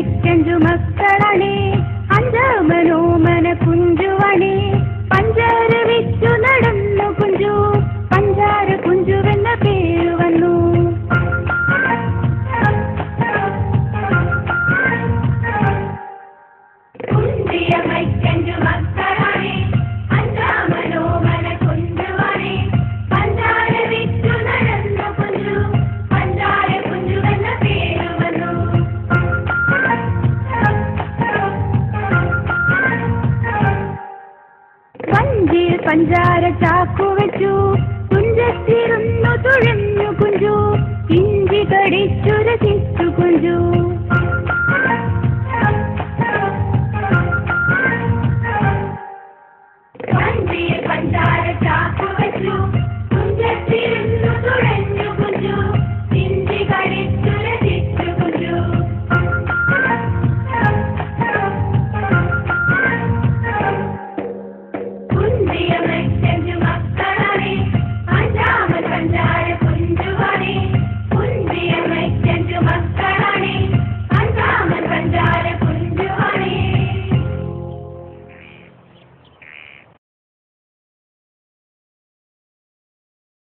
മൈക്കഞ്ചു മക്കളണേ അഞ്ചാമനോമന കുഞ്ചുവണേ പഞ്ചാര വിച്ചു നടന്നു കുഞ്ചു പഞ്ചാര കുഞ്ചുവെന്ന പേരു വന്നു കുഞ്ചിയ മൈക്കഞ്ചു മക്കളണേ അഞ്ചാമനോമന കുഞ്ചുവണേ പഞ്ചാര വിച്ചു നടന്നു കുഞ്ചു പഞ്ചാര കുഞ്ചുവെന്ന പേരു വന്നു വഞ്ചിയിൽ പഞ്ചാര ചാക്കു വെച്ചു കുഞ്ചത്തിരുന്നു തുഴഞ്ഞു കുഞ്ചു ഇഞ്ചി കടിച്ചു രസിച്ചു കുഞ്ചു